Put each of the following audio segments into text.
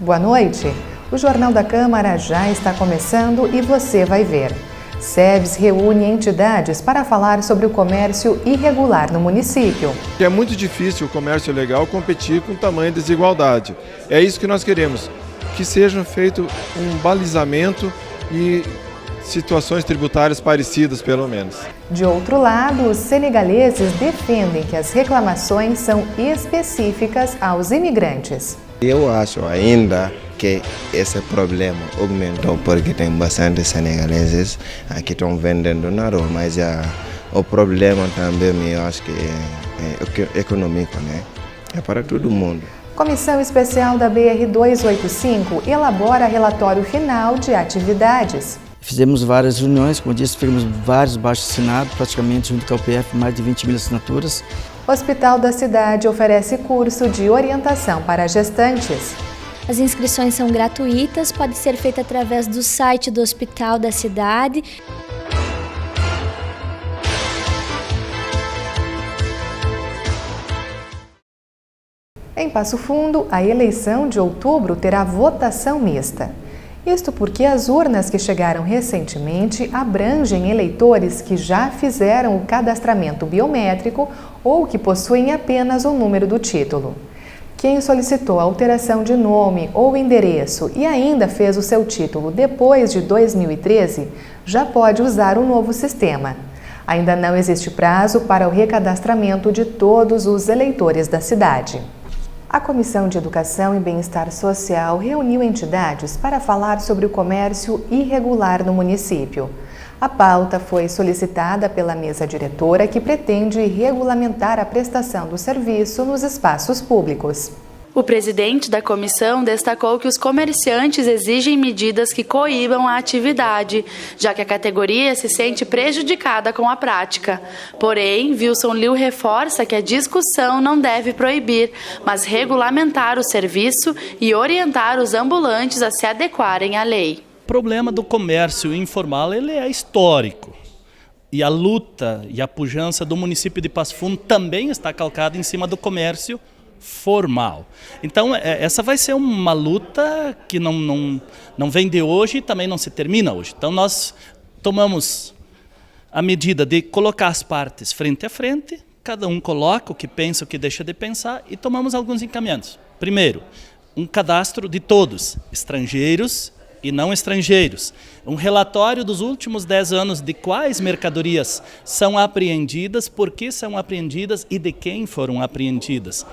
Boa noite. O Jornal da Câmara já está começando e você vai ver. SEVES reúne entidades para falar sobre o comércio irregular no município. É muito difícil o comércio ilegal competir com tamanha desigualdade. É isso que nós queremos, que seja feito um balizamento e situações tributárias parecidas, pelo menos. De outro lado, os senegaleses defendem que as reclamações são específicas aos imigrantes. Eu acho ainda que esse problema aumentou porque tem bastante senegaleses que estão vendendo na rua, mas o problema também eu acho que é econômico, né? É para todo mundo. Comissão Especial da BR-285 elabora relatório final de atividades. Fizemos várias reuniões, como disse, fizemos vários abaixo-assinados, praticamente junto com a UPF, mais de 20 mil assinaturas. Hospital da Cidade oferece curso de orientação para gestantes. As inscrições são gratuitas, pode ser feita através do site do Hospital da Cidade. Em Passo Fundo, a eleição de outubro terá votação mista. Isto porque as urnas que chegaram recentemente abrangem eleitores que já fizeram o cadastramento biométrico ou que possuem apenas o número do título. Quem solicitou a alteração de nome ou endereço e ainda fez o seu título depois de 2013, já pode usar o novo sistema. Ainda não existe prazo para o recadastramento de todos os eleitores da cidade. A Comissão de Educação e Bem-Estar Social reuniu entidades para falar sobre o comércio irregular no município. A pauta foi solicitada pela mesa diretora, que pretende regulamentar a prestação do serviço nos espaços públicos. O presidente da comissão destacou que os comerciantes exigem medidas que coíbam a atividade, já que a categoria se sente prejudicada com a prática. Porém, Wilson Liu reforça que a discussão não deve proibir, mas regulamentar o serviço e orientar os ambulantes a se adequarem à lei. O problema do comércio informal ele é histórico. E a luta e a pujança do município de Passo Fundo também está calcada em cima do comércio formal. Então, essa vai ser uma luta que não vem de hoje e também não se termina hoje. Então, nós tomamos a medida de colocar as partes frente a frente, cada um coloca o que pensa, o que deixa de pensar, e tomamos alguns encaminhamentos. Primeiro, um cadastro de todos, estrangeiros e não estrangeiros. Um relatório dos últimos 10 anos de quais mercadorias são apreendidas, por que são apreendidas e de quem foram apreendidas.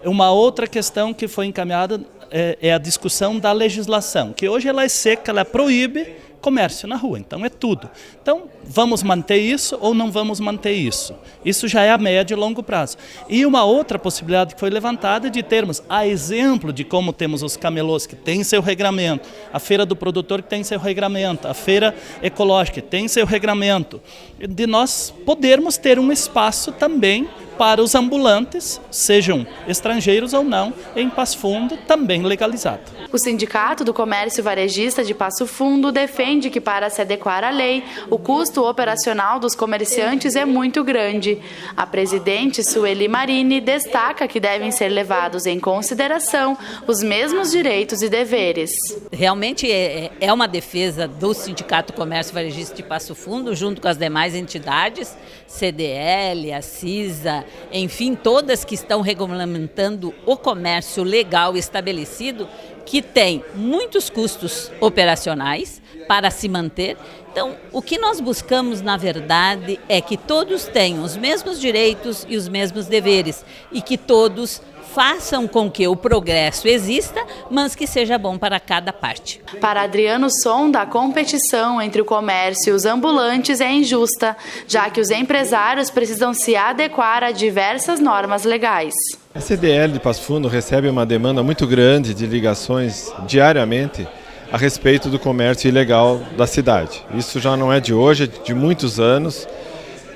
Uma outra questão que foi encaminhada é a discussão da legislação, que hoje ela é seca, ela proíbe comércio na rua, então é tudo. Então, vamos manter isso ou não vamos manter isso? Isso já é a médio e longo prazo. E uma outra possibilidade que foi levantada é de termos, a exemplo de como temos os camelôs que têm seu regramento, a feira do produtor que tem seu regramento, a feira ecológica que tem seu regramento, de nós podermos ter um espaço também para os ambulantes, sejam estrangeiros ou não, em Passo Fundo, também legalizado. O Sindicato do Comércio Varejista de Passo Fundo defende que, para se adequar à lei, o custo operacional dos comerciantes é muito grande. A presidente Sueli Marini destaca que devem ser levados em consideração os mesmos direitos e deveres. Realmente é uma defesa do Sindicato do Comércio Varejista de Passo Fundo, junto com as demais entidades, CDL, a CISA, enfim, todas que estão regulamentando o comércio legal estabelecido, que tem muitos custos operacionais para se manter. Então, o que nós buscamos, na verdade, é que todos tenham os mesmos direitos e os mesmos deveres e que todos façam com que o progresso exista, mas que seja bom para cada parte. Para Adriano Sonda, a competição entre o comércio e os ambulantes é injusta, já que os empresários precisam se adequar a diversas normas legais. A CDL de Passo Fundo recebe uma demanda muito grande de ligações diariamente a respeito do comércio ilegal da cidade. Isso já não é de hoje, é de muitos anos.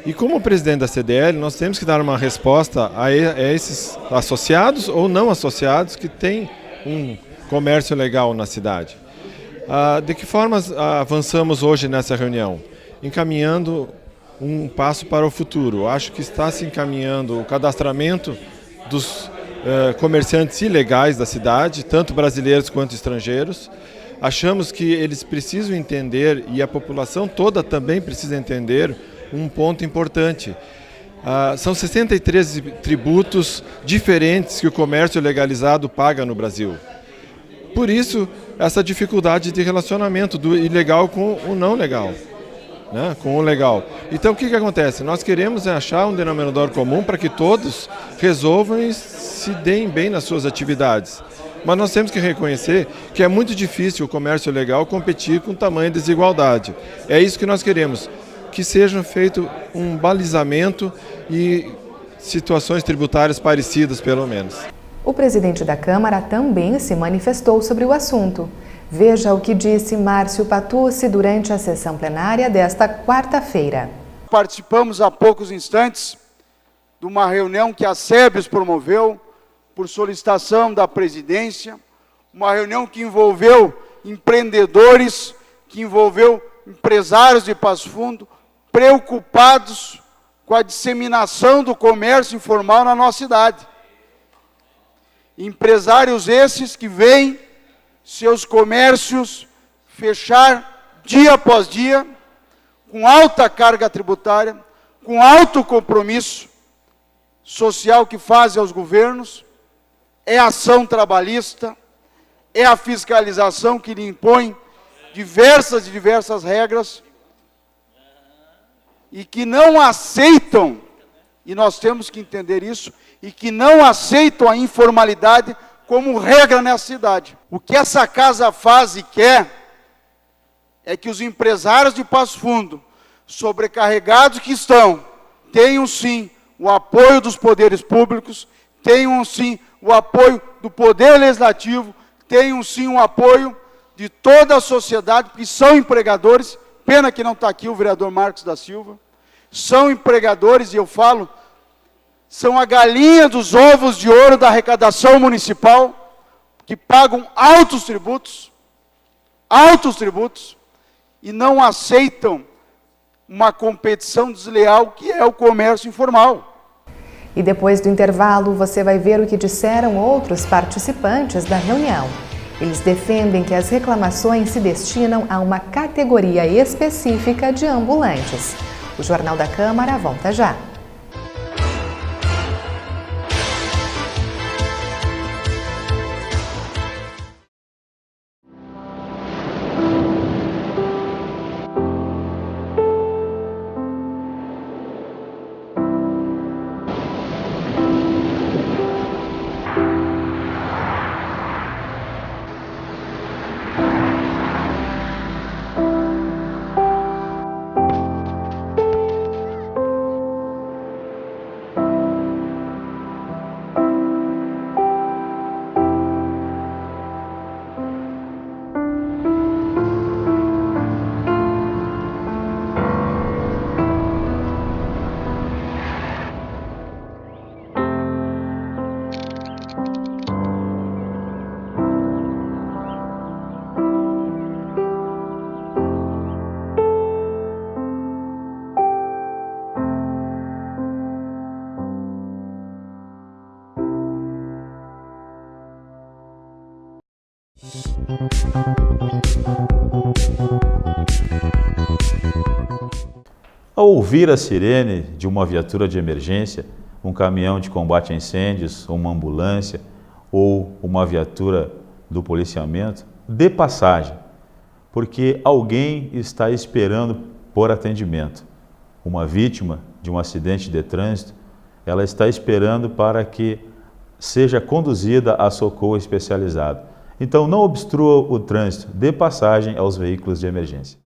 E como presidente da CDL, nós temos que dar uma resposta a esses associados ou não associados que têm um comércio legal na cidade. De que formas avançamos hoje nessa reunião? Encaminhando um passo para o futuro. Acho que está se encaminhando o cadastramento dos comerciantes ilegais da cidade, tanto brasileiros quanto estrangeiros. Achamos que eles precisam entender, e a população toda também precisa entender, um ponto importante. São 63 tributos diferentes que o comércio legalizado paga no Brasil. Por isso, essa dificuldade de relacionamento do ilegal com o não legal, né? Com o legal. Então, o que acontece? Nós queremos achar um denominador comum para que todos resolvam e se deem bem nas suas atividades. Mas nós temos que reconhecer que é muito difícil o comércio legal competir com tamanha desigualdade. É isso que nós queremos, que seja feito um balizamento e situações tributárias parecidas, pelo menos. O presidente da Câmara também se manifestou sobre o assunto. Veja o que disse Márcio Patucci durante a sessão plenária desta quarta-feira. Participamos há poucos instantes de uma reunião que a SEBES promoveu por solicitação da presidência, uma reunião que envolveu empreendedores, que envolveu empresários de Passo Fundo, preocupados com a disseminação do comércio informal na nossa cidade. Empresários esses que veem seus comércios fechar dia após dia, com alta carga tributária, com alto compromisso social que fazem aos governos, é a ação trabalhista, é a fiscalização que lhe impõe diversas regras, e que não aceitam, e nós temos que entender isso, e que não aceitam a informalidade como regra nessa cidade. O que essa casa faz e quer é que os empresários de Passo Fundo, sobrecarregados que estão, tenham sim o apoio dos poderes públicos, tenham sim o apoio do Poder Legislativo, tenham sim o apoio de toda a sociedade, porque são empregadores. Pena que não está aqui o vereador Marcos da Silva. São empregadores, e eu falo, são a galinha dos ovos de ouro da arrecadação municipal, que pagam altos tributos, e não aceitam uma competição desleal que é o comércio informal. E depois do intervalo, você vai ver o que disseram outros participantes da reunião. Eles defendem que as reclamações se destinam a uma categoria específica de ambulantes. O Jornal da Câmara volta já. Ao ouvir a sirene de uma viatura de emergência, um caminhão de combate a incêndios, uma ambulância ou uma viatura do policiamento, dê passagem, porque alguém está esperando por atendimento. Uma vítima de um acidente de trânsito, ela está esperando para que seja conduzida a socorro especializado. Então, não obstrua o trânsito, dê passagem aos veículos de emergência.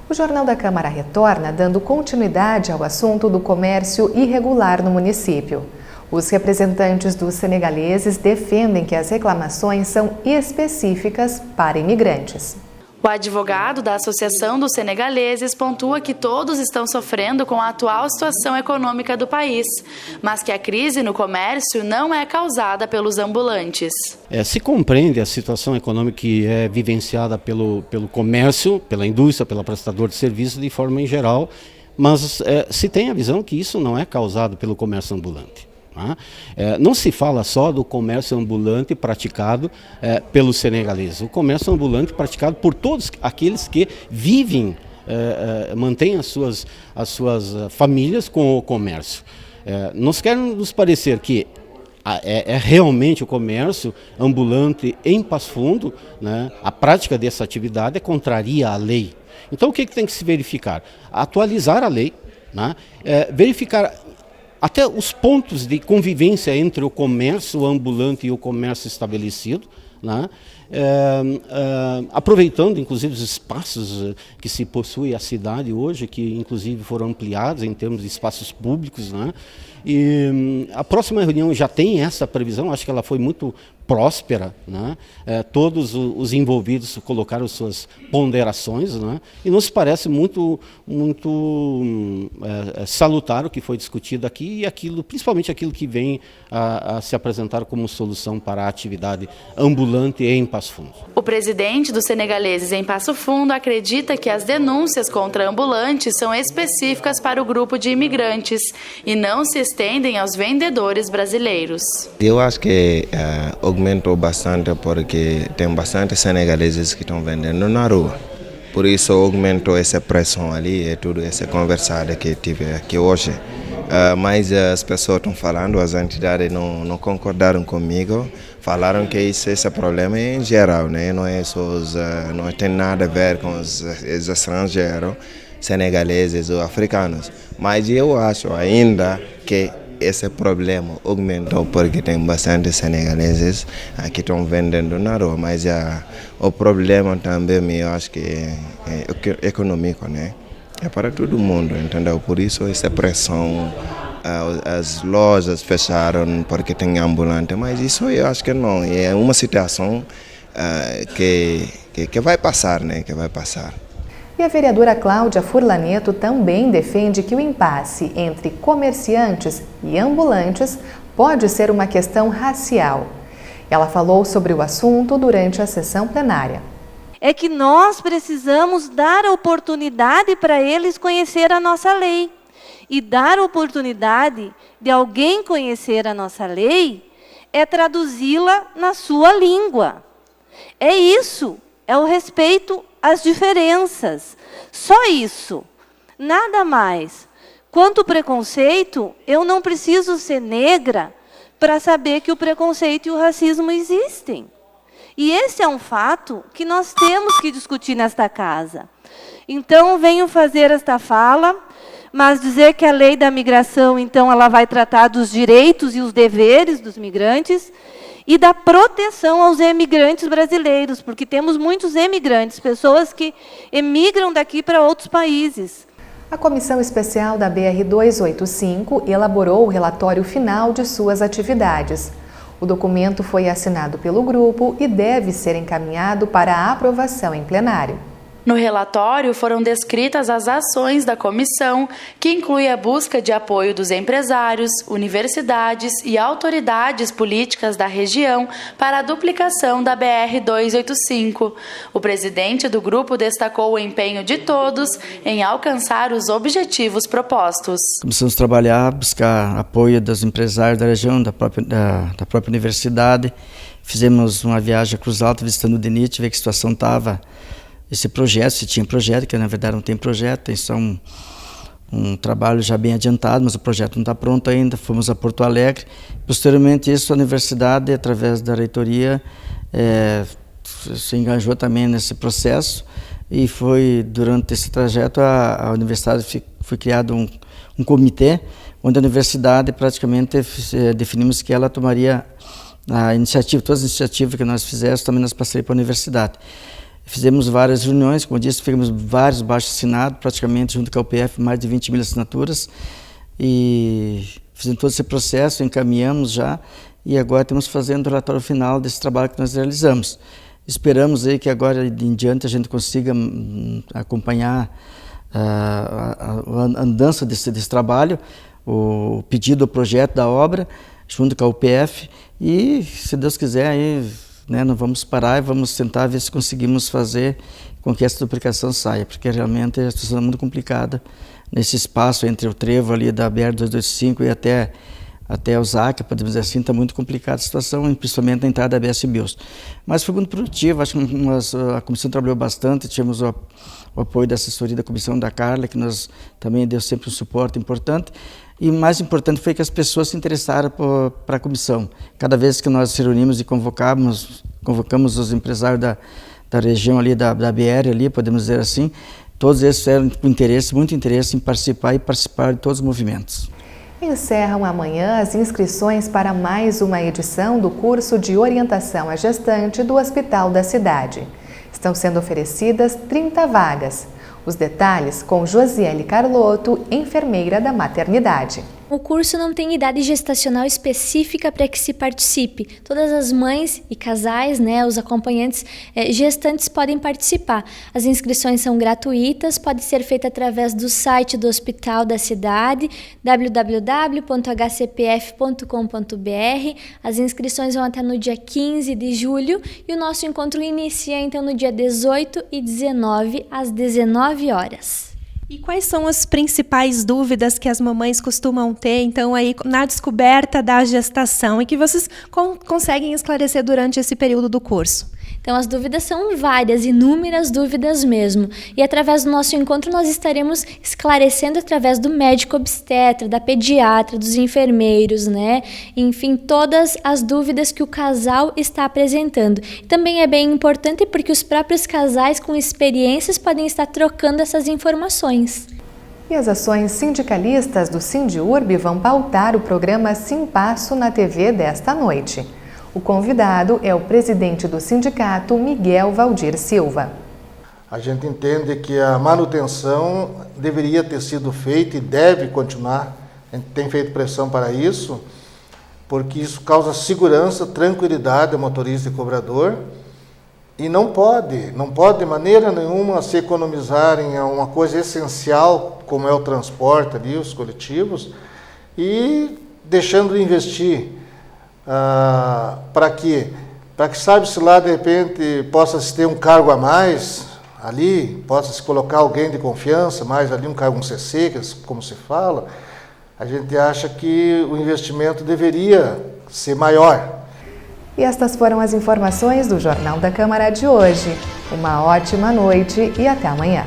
O Jornal da Câmara retorna dando continuidade ao assunto do comércio irregular no município. Os representantes dos senegaleses defendem que as reclamações são específicas para imigrantes. O advogado da Associação dos Senegaleses pontua que todos estão sofrendo com a atual situação econômica do país, mas que a crise no comércio não é causada pelos ambulantes. Se compreende a situação econômica que é vivenciada pelo comércio, pela indústria, pela prestadora de serviços de forma em geral, mas se tem a visão que isso não é causado pelo comércio ambulante. Não se fala só do comércio ambulante praticado pelos senegaleses. O comércio ambulante praticado por todos aqueles que vivem, mantêm as suas famílias com o comércio. Nós queremos nos parecer que realmente o comércio ambulante em Passo Fundo, né, a prática dessa atividade contraria a lei. Então o que tem que se verificar? Atualizar a lei, né, verificar até os pontos de convivência entre o comércio ambulante e o comércio estabelecido, né? Aproveitando inclusive os espaços que se possui a cidade hoje, que inclusive foram ampliados em termos de espaços públicos, né? E a próxima reunião já tem essa previsão, acho que ela foi muito próspera, né? Todos os envolvidos colocaram suas ponderações, né? E nos parece muito salutar o que foi discutido aqui e principalmente aquilo que vem a se apresentar como solução para a atividade ambulante em Passo Fundo. O presidente dos senegaleses em Passo Fundo acredita que as denúncias contra ambulantes são específicas para o grupo de imigrantes e não se estendem aos vendedores brasileiros. Eu acho que aumentou bastante porque tem bastante senegaleses que estão vendendo na rua. Por isso aumentou essa pressão ali e tudo essa conversada que tive aqui hoje. Mas as pessoas estão falando, as entidades não concordaram comigo, falaram que esse problema é em geral, né? Não é só não tem nada a ver com os estrangeiros, senegaleses ou africanos. Mas eu acho ainda que esse problema aumentou porque tem bastante senegaleses que estão vendendo na rua, mas o problema também eu acho que é econômico, né? É para todo mundo, entendeu? Por isso essa pressão, as lojas fecharam porque tem ambulante, mas isso eu acho que não, é uma situação que vai passar, né? Que vai passar. E a vereadora Cláudia Furlaneto também defende que o impasse entre comerciantes e ambulantes pode ser uma questão racial. Ela falou sobre o assunto durante a sessão plenária. É que nós precisamos dar oportunidade para eles conhecer a nossa lei. E dar oportunidade de alguém conhecer a nossa lei é traduzi-la na sua língua. É isso, é o respeito às diferenças. Só isso, nada mais. Quanto ao preconceito, eu não preciso ser negra para saber que o preconceito e o racismo existem. E esse é um fato que nós temos que discutir nesta casa. Então, venho fazer esta fala, mas dizer que a lei da migração, então, ela vai tratar dos direitos e os deveres dos migrantes e da proteção aos emigrantes brasileiros, porque temos muitos emigrantes, pessoas que emigram daqui para outros países. A Comissão Especial da BR-285 elaborou o relatório final de suas atividades. O documento foi assinado pelo grupo e deve ser encaminhado para a aprovação em plenário. No relatório foram descritas as ações da comissão, que inclui a busca de apoio dos empresários, universidades e autoridades políticas da região para a duplicação da BR-285. O presidente do grupo destacou o empenho de todos em alcançar os objetivos propostos. Começamos a trabalhar, buscar apoio dos empresários da região, da própria universidade. Fizemos uma viagem a Cruz Alta, visitando o DENIT, ver que a situação estava. Esse projeto, se tinha projeto, que na verdade não tem projeto, tem só um trabalho já bem adiantado, mas o projeto não está pronto ainda. Fomos a Porto Alegre. Posteriormente, isso, a universidade, através da reitoria, se engajou também nesse processo e foi, durante esse trajeto, a universidade foi criado um comitê, onde a universidade praticamente definimos que ela tomaria a iniciativa, todas as iniciativas que nós fizéssemos, também nós passaríamos para a universidade. Fizemos várias reuniões, como eu disse, fizemos vários abaixo-assinados, praticamente junto com a UPF, mais de 20 mil assinaturas, e fizemos todo esse processo, encaminhamos já, e agora estamos fazendo o relatório final desse trabalho que nós realizamos. Esperamos aí que agora em diante a gente consiga acompanhar a andança desse trabalho, o pedido, o projeto da obra, junto com a UPF, e se Deus quiser aí, né, não vamos parar e vamos tentar ver se conseguimos fazer com que essa duplicação saia, porque realmente a situação é muito complicada nesse espaço entre o trevo ali da BR-225 e até o ZAC, podemos dizer assim, está muito complicada a situação, principalmente na entrada da BS Bios. Mas foi muito produtivo, acho que a comissão trabalhou bastante, tivemos o apoio da assessoria da comissão da Carla, que nos também deu sempre um suporte importante, e o mais importante foi que as pessoas se interessaram para a comissão. Cada vez que nós se reunimos e convocamos os empresários da região ali, da BR ali, podemos dizer assim, todos eles tiveram muito interesse em participar de todos os movimentos. Encerram amanhã as inscrições para mais uma edição do curso de orientação à gestante do Hospital da Cidade. Estão sendo oferecidas 30 vagas. Os detalhes com Josiele Carlotto, enfermeira da maternidade. O curso não tem idade gestacional específica para que se participe. Todas as mães e casais, os acompanhantes gestantes podem participar. As inscrições são gratuitas, pode ser feita através do site do Hospital da Cidade, www.hcpf.com.br. As inscrições vão até no dia 15 de julho e o nosso encontro inicia então no dia 18 e 19 às 19 horas. E quais são as principais dúvidas que as mamães costumam ter, então, aí na descoberta da gestação e que vocês conseguem esclarecer durante esse período do curso? Então, as dúvidas são várias, inúmeras dúvidas mesmo. E através do nosso encontro nós estaremos esclarecendo através do médico obstetra, da pediatra, dos enfermeiros, Enfim, todas as dúvidas que o casal está apresentando. Também é bem importante porque os próprios casais com experiências podem estar trocando essas informações. E as ações sindicalistas do Sindiurb vão pautar o programa Simpasso na TV desta noite. O convidado é o presidente do sindicato, Miguel Valdir Silva. A gente entende que a manutenção deveria ter sido feita e deve continuar. A gente tem feito pressão para isso, porque isso causa segurança, tranquilidade ao motorista e cobrador. E não pode de maneira nenhuma se economizar em uma coisa essencial, como é o transporte ali, os coletivos, e deixando de investir. Para que sabe-se lá, de repente, possa-se ter um cargo a mais ali, possa-se colocar alguém de confiança, mais ali um cargo, um CC, como se fala, a gente acha que o investimento deveria ser maior. E estas foram as informações do Jornal da Câmara de hoje. Uma ótima noite e até amanhã.